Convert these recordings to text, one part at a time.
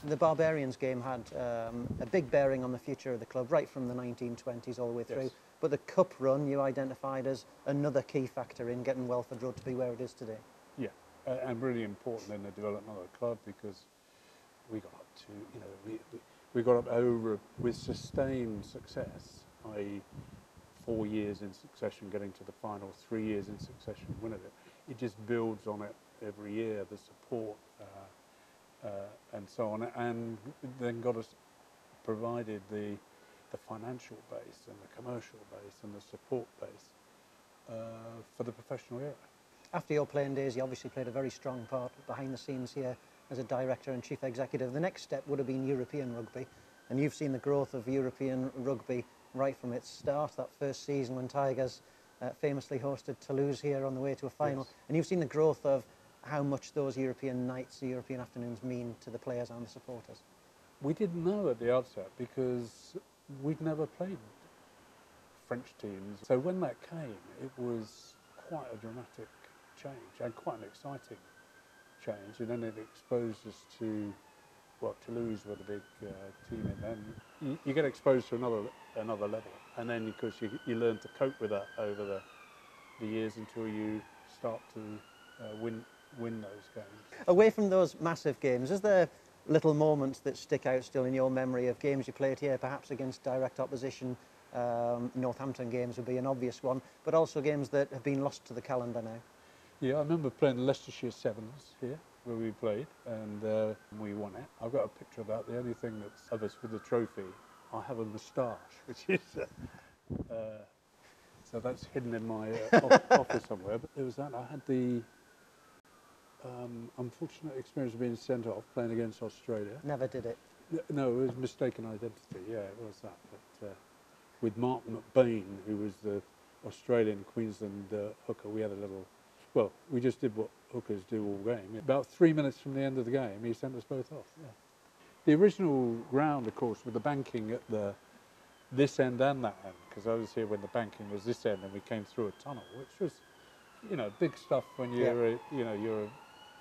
The Barbarians game had a big bearing on the future of the club, right from the 1920s all the way through. Yes. But the cup run you identified as another key factor in getting Welford Road to be where it is today. Yeah, and really important in the development of the club, because we got up to, you know, we got up over with sustained success, i.e. 4 years in succession getting to the final, 3 years in succession winning it. It just builds on it every year, the support and so on, and then got us provided the financial base and the commercial base and the support base for the professional era. After your playing days, you obviously played a very strong part behind the scenes here as a director and chief executive. The next step would have been European rugby, and you've seen the growth of European rugby right from its start, that first season when Tigers famously hosted Toulouse here on the way to a final. Yes. And you've seen the growth of how much those European nights, the European afternoons mean to the players and the supporters. We didn't know at the outset because we'd never played French teams. So when that came, it was quite a dramatic change and quite an exciting change. And then it exposed us to, well, Toulouse were the big team, and then you get exposed to another level. And then, of course, you learn to cope with that over the years until you start to win those games. Away from those massive games, is there little moments that stick out still in your memory of games you played here, perhaps against direct opposition? Northampton games would be an obvious one, but also games that have been lost to the calendar now. Yeah, I remember playing the Leicestershire Sevens here, where we played, and we won it. I've got a picture of that. The only thing that's of us with the trophy, I have a moustache, which is so that's hidden in my office somewhere. But there was that. I had the unfortunate experience of being sent off playing against Australia. Never did it. No, it was mistaken identity. Yeah, it was that. But with Mark McBain, who was the Australian Queensland hooker, we had a little. Well, we just did what hookers do all game. About 3 minutes from the end of the game, he sent us both off. Yeah. The original ground, of course, with the banking at this end and that end, because I was here when the banking was this end, and we came through a tunnel, which was, you know, big stuff when you're, you're a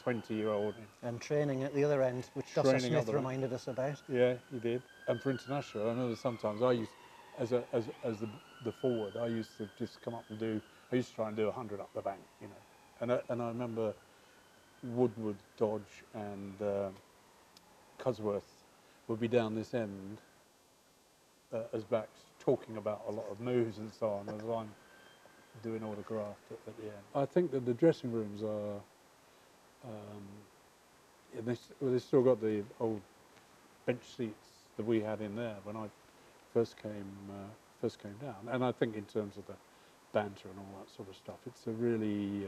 20-year-old. And training at the other end, which Dustin Smith reminded us about. Yeah, he did. And for international, I remember sometimes I used, as the forward, I used to just come up and I used to try and do 100 up the bank, you know. And I remember Woodward, Dodge and Cusworth would be down this end as backs, talking about a lot of moves and so on, as I'm doing all the graft at the end. I think that the dressing rooms are, they've still got the old bench seats that we had in there when I first came down. And I think in terms of the banter and all that sort of stuff, it's a really,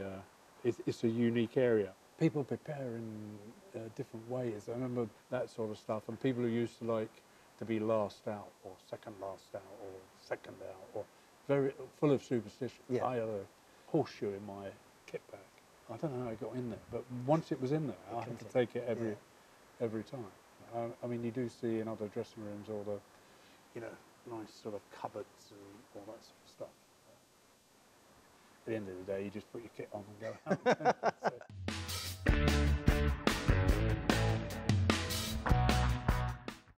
it's a unique area. People prepare in different ways. I remember that sort of stuff, and people who used to like to be last out or second last out or second out, or very full of superstition. Yeah. I had a horseshoe in my kit bag. I don't know how it got in there, but once it was in there, I had to take it every time. I mean, you do see in other dressing rooms all the, you know, nice sort of cupboards and all that sort of stuff. At the end of the day, you just put your kit on and go out.